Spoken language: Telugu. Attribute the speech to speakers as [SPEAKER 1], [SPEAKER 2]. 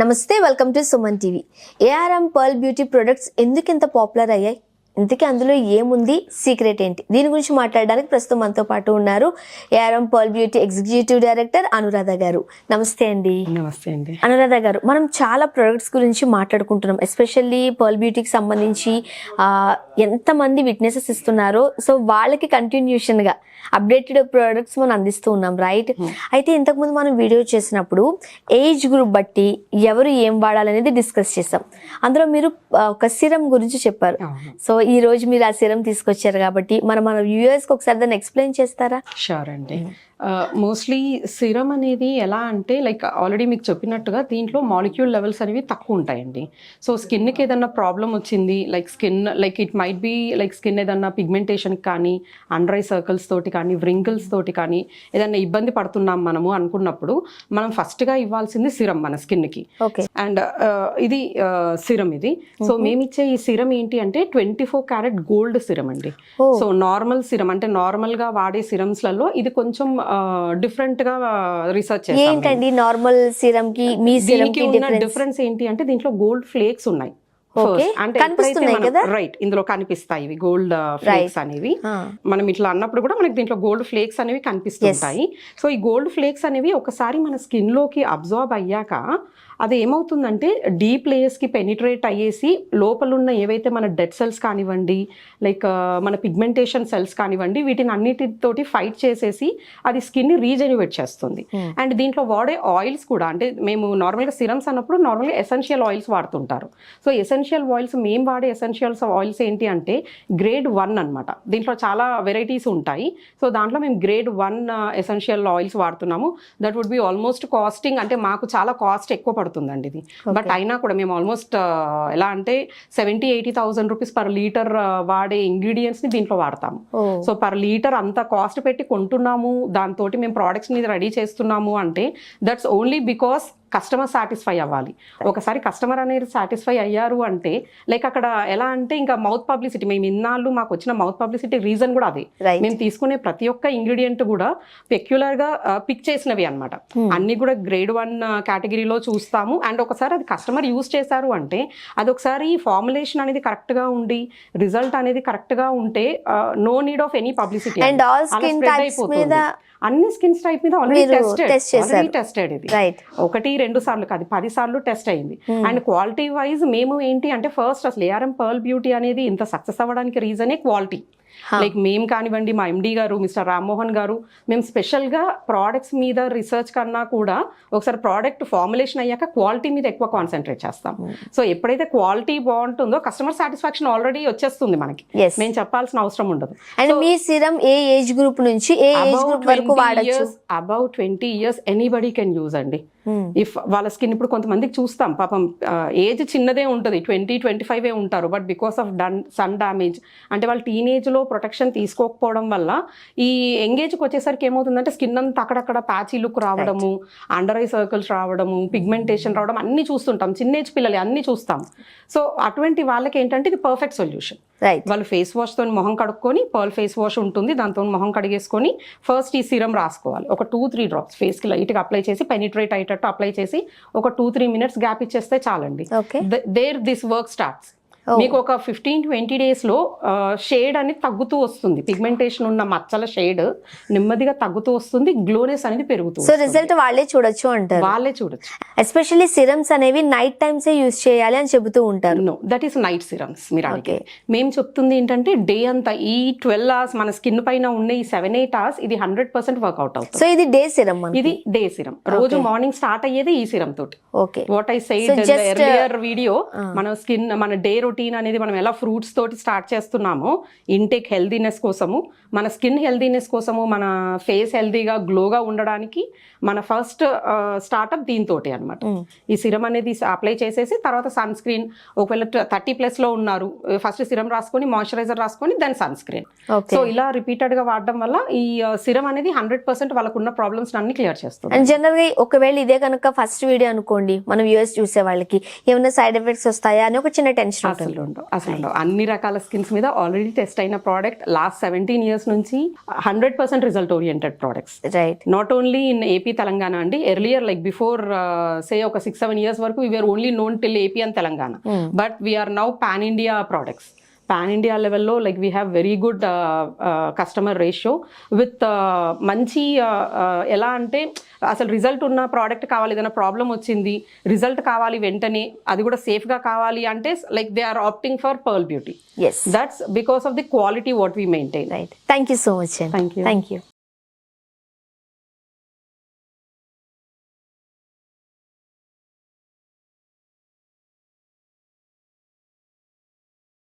[SPEAKER 1] నమస్తే, welcome to Suman TV. ARM pearl beauty products ఎందుకు ఇంత పాపులర్ అయ్యాయి, ఇంతకీ అందులో ఏముంది, సీక్రెట్ ఏంటి, దీని గురించి మాట్లాడడానికి ప్రస్తుతం మనతో పాటు ఉన్నారు ARM pearl beauty executive director Anuradha గారు. నమస్తే అండి.
[SPEAKER 2] నమస్తే అండి.
[SPEAKER 1] అనురాధ గారు, మనం చాలా ప్రొడక్ట్స్ గురించి మాట్లాడుకుంటున్నాం. ఎస్పెషల్లీ పర్ల్ బ్యూటీకి సంబంధించి ఎంతమంది విట్నెసెస్ ఇస్తున్నారో, సో వాళ్ళకి కంటిన్యూషన్గా అప్డేటెడ్ ప్రొడక్ట్స్ మనం అందిస్తూ ఉన్నాం, రైట్? అయితే ఇంతకుముందు మనం వీడియో చేసినప్పుడు ఏజ్ గ్రూప్ బట్టి ఎవరు ఏం వాడాలనేది డిస్కస్ చేసాం. అందులో మీరు ఒక సిరం గురించి చెప్పారు. సో ఈ రోజు మీరు ఆ సిరం తీసుకొచ్చారు కాబట్టి మన వ్యూయర్స్కి ఒకసారి దాన్ని ఎక్స్ప్లెయిన్ చేస్తారా?
[SPEAKER 2] షూర్ అండి. మోస్ట్లీ సిరం అనేది ఎలా అంటే లైక్ ఆల్రెడీ మీకు చెప్పినట్టుగా దీంట్లో మాలిక్యూల్ లెవెల్స్ అనేవి తక్కువ ఉంటాయండి. సో స్కిన్కి ఏదన్నా ప్రాబ్లం వచ్చింది, like it might be like skin ఏదన్నా పిగ్మెంటేషన్కి కానీ, అండర్ ఐ సర్కిల్స్ తోటి కానీ, వ్రింకిల్స్ తోటి కానీ ఏదన్నా ఇబ్బంది పడుతున్నాం మనము అనుకున్నప్పుడు మనం ఫస్ట్గా ఇవ్వాల్సింది సిరం మన స్కిన్కి. అండ్ ఇది సిరం ఇది. సో మేమిచ్చే ఈ సిరం ఏంటి అంటే 24 క్యారెట్ గోల్డ్ సిరం అండి. సో నార్మల్ సిరం అంటే నార్మల్గా వాడే సిరమ్స్లలో ఇది కొంచెం డిఫరెంట్ గా రీసెర్చ్ చేశాం.
[SPEAKER 1] ఏంటండి నార్మల్ సిరం కి మీ సిరం కి
[SPEAKER 2] డిఫరెన్స్ ఏంటి అంటే దీంట్లో గోల్డ్ ఫ్లేక్స్ ఉన్నాయి. రైట్, ఇందులో కనిపిస్తాయి ఇవి గోల్డ్ ఫ్లేక్స్ అనేవి. మనం ఇట్లా అన్నప్పుడు కూడా మనకి దీంట్లో గోల్డ్ ఫ్లేక్స్ అనేవి కనిపిస్తుంటాయి. సో ఈ గోల్డ్ ఫ్లేక్స్ అనేవి ఒకసారి మన స్కిన్ లోకి అబ్జార్బ్ అయ్యాక అది ఏమవుతుందంటే డీప్ లేయర్స్కి పెనిట్రేట్ అయ్యేసి లోపల ఉన్న ఏవైతే మన డెడ్ సెల్స్ కానివ్వండి, లైక్ మన పిగ్మెంటేషన్ సెల్స్ కానివ్వండి, వీటిని అన్నిటితోటి ఫైట్ చేసేసి అది స్కిన్ని రీజెన్యువేట్ చేస్తుంది. అండ్ దీంట్లో వాడే ఆయిల్స్ కూడా, అంటే మేము నార్మల్గా సిరమ్స్ అన్నప్పుడు నార్మల్గా ఎసెన్షియల్ ఆయిల్స్ వాడుతుంటారు. సో ఎసెన్షియల్ ఆయిల్స్ మేము వాడే ఎసెన్షియల్స్ ఆయిల్స్ ఏంటి అంటే గ్రేడ్ 1 అనమాట. దీంట్లో చాలా వెరైటీస్ ఉంటాయి. సో దాంట్లో మేము గ్రేడ్ 1 ఎసెన్షియల్ ఆయిల్స్ వాడుతున్నాము. That would be almost costing, అంటే మాకు చాలా కాస్ట్ ఎక్కువ పడుతుందండి ఇది. బట్ అయినా కూడా మేము ఆల్మోస్ట్ ఎలా అంటే 70,000-80,000 రూపీస్ పర్ లీటర్ వాడే ఇంగ్రీడియంట్స్ ని దీంట్లో వాడతాము. సో పర్ లీటర్ అంత కాస్ట్ పెట్టి కొంటున్నాము, దాంతో మేము ప్రోడక్ట్స్ ని రెడీ చేస్తున్నాము అంటే that's only because customer satisfy అవ్వాలి. ఒకసారి కస్టమర్ అనేది సాటిస్ఫై అయ్యారు అంటే లైక్ అక్కడ ఎలా అంటే ఇంకా మౌత్ పబ్లిసిటీ, మేము ఇన్నాళ్ళు మాకు వచ్చిన మౌత్ పబ్లిసిటీ రీజన్ కూడా అదే. మేము తీసుకునే ప్రతి ఒక్క ఇంగ్రీడియంట్ కూడా పెక్యులర్ గా పిక్ చేసినవి అనమాట. అన్ని కూడా గ్రేడ్ 1 కేటగిరీలో చూస్తాము. అండ్ ఒకసారి అది కస్టమర్ యూజ్ చేశారు అంటే అది ఒకసారి ఫార్ములేషన్ అనేది కరెక్ట్ గా ఉండి రిజల్ట్ అనేది కరెక్ట్ గా ఉంటే no need of any publicity. అన్ని స్కిన్స్ టైప్ మీద ఆల్రెడీ టెస్టెడ్ ఇది. 1-2 సార్లు కాదు 10 సార్లు టెస్ట్ అయింది. అండ్ క్వాలిటీ వైజ్ మేము ఏంటి అంటే ఫస్ట్ అసలు ఏఆర్ఎం పర్ల్ బ్యూటీ అనేది ఇంత సక్సెస్ అవ్వడానికి రీజనే క్వాలిటీ. లైక్ మేము కానివ్వండి, మా ఎండి గారు మిస్టర్ రామ్మోహన్ గారు, మేము స్పెషల్గా ప్రోడక్ట్స్ మీద రీసెర్చ్ కన్నా కూడా ఒకసారి ప్రోడక్ట్ ఫార్ములేషన్ అయ్యాక క్వాలిటీ మీద ఎక్కువ కాన్సన్ట్రేట్ చేస్తాం. సో ఎప్పుడైతే క్వాలిటీ బాగుంటుందో కస్టమర్ సాటిస్ఫాక్షన్ ఆల్రెడీ వచ్చేస్తుంది మనకి, మేము చెప్పాల్సిన అవసరం ఉండదు.
[SPEAKER 1] అండ్ మీ సిరం ఏ ఏజ్ గ్రూప్ నుంచి ఏ ఏజ్ గ్రూప్ వరకు వాడొచ్చు?
[SPEAKER 2] About 20 years anybody can use అండి. ఇఫ్ వాళ్ళ స్కిన్ ఇప్పుడు కొంతమందికి చూస్తాం పాపం ఏజ్ చిన్నదే ఉంటుంది, 20-25 ఉంటారు. But because of sun damage అంటే వాళ్ళు టీనేజ్లో ప్రొటెక్షన్ తీసుకోకపోవడం వల్ల ఈ ఎంగేజ్కి వచ్చేసరికి ఏమవుతుందంటే స్కిన్ అంతా అక్కడక్కడ ప్యాచీ లుక్ రావడము, అండర్ ఐ సర్కిల్స్ రావడము, పిగ్మెంటేషన్ రావడం అన్ని చూస్తుంటాం. చిన్న ఏజ్ పిల్లలు అన్ని చూస్తాం. సో అటువంటి వాళ్ళకి ఏంటంటే ఇది పర్ఫెక్ట్ సొల్యూషన్. వాళ్ళు ఫేస్ వాష్ తో మొహం కడుక్కొని, పర్ల్ ఫేస్ వాష్ ఉంటుంది, దాంతో మొహం కడిగేసుకొని ఫస్ట్ ఈ సిరం రాసుకోవాలి. ఒక 2-3 డ్రాప్స్ ఫేస్ కి లైట్ గా అప్లై చేసి పెనిట్రేట్ అయ్యేటట్టు అప్లై చేసి ఒక 2-3 minutes గ్యాప్ ఇచ్చేస్తే చాలండి. There this work starts. మీకు ఒక 15-20 days లో షేడ్ అనేది తగ్గుతూ వస్తుంది, పిగ్మెంటేషన్ ఉన్న మచ్చల షేడ్ నెమ్మదిగా తగ్గుతూ వస్తుంది, గ్లోనెస్ అనేది పెరుగుతుంది.
[SPEAKER 1] సో రిజల్ట్ వాళ్ళే చూడొచ్చు అంటారు?
[SPEAKER 2] వాళ్ళే చూడొచ్చు.
[SPEAKER 1] ఎస్పెషల్లీ సిరమ్స్ అనేవి నైట్ టైమ్స్ యూజ్ చేయాలి అని చెబుతూ ఉంటారు.
[SPEAKER 2] No, that is night serums. మీరు అడిగే మేము చెప్తుంది ఏంటంటే డే అంతా ఈ 12 hours మన స్కిన్ పైన ఉన్న ఈ 7-8 hours ఇది 100% వర్క్అవుట్ అవుతుంది.
[SPEAKER 1] సో ఇది డే సిరం?
[SPEAKER 2] ఇది డే సిరం. రోజు మార్నింగ్ స్టార్ట్ అయ్యేది ఈ సిరం తోటి.
[SPEAKER 1] Okay,
[SPEAKER 2] what I said earlier video, మన స్కిన్ మన డే రొటీన్ అనేది మనం ఎలా ఫ్రూట్స్ తోటి స్టార్ట్ చేస్తున్నామో ఇంటేక్ హెల్దీనెస్ కోసము, మన స్కిన్ హెల్దీనెస్ కోసము, మన ఫేస్ హెల్దీగా గ్లోగా ఉండడానికి మన ఫస్ట్ స్టార్ట్అప్ దీంతోటి అనమాట. ఈ సిరం అనేది అప్లై చేసేసి తర్వాత సన్ స్క్రీన్, ఒకవేళ 30+ లో ఉన్నారు ఫస్ట్ సిరం రాసుకొని మాయిశ్చరైజర్ రాసుకొని దెన్ సన్ స్క్రీన్. సో ఇలా రిపీటెడ్ గా వాడడం వల్ల ఈ సిరం అనేది 100% వాళ్ళకున్న ప్రాబ్లమ్స్ అన్ని క్లియర్ చేస్తుంది.
[SPEAKER 1] అండ్ జనరల్ గా ఒకవేళ ఇదే కనుక ఫస్ట్ వీడియో అనుకోండి, మనం వ్యూవర్స్ చూసే వాళ్ళకి ఏమైనా సైడ్ ఎఫెక్ట్స్ వస్తాయా అని ఒక చిన్న టెన్షన్.
[SPEAKER 2] అసలు ఉండవు. అన్ని రకాల స్కిన్స్ మీద ఆల్రెడీ టెస్ట్ అయిన ప్రోడక్ట్. లాస్ట్ 17 years నుంచి 100% result oriented products.
[SPEAKER 1] Right.
[SPEAKER 2] Not only in AP Telangana అండి. ఎర్లియర్ లైక్ బిఫోర్ సే ఒక 6-7 years వరకు we're only known till AP and Telangana. But we're now pan India products. Pan India లెవెల్లో like we have very good customer ratio with మంచి ఎలా అంటే అసలు రిజల్ట్ ఉన్న ప్రోడక్ట్ కావాలి, ఏదైనా ప్రాబ్లం వచ్చింది రిజల్ట్ కావాలి వెంటనే, అది కూడా సేఫ్గా కావాలి అంటే like they are opting for Pearl Beauty.
[SPEAKER 1] Yes.
[SPEAKER 2] That's because of the quality what we maintain.
[SPEAKER 1] Right. Thank you so much.
[SPEAKER 2] Thank you.
[SPEAKER 1] Thank you.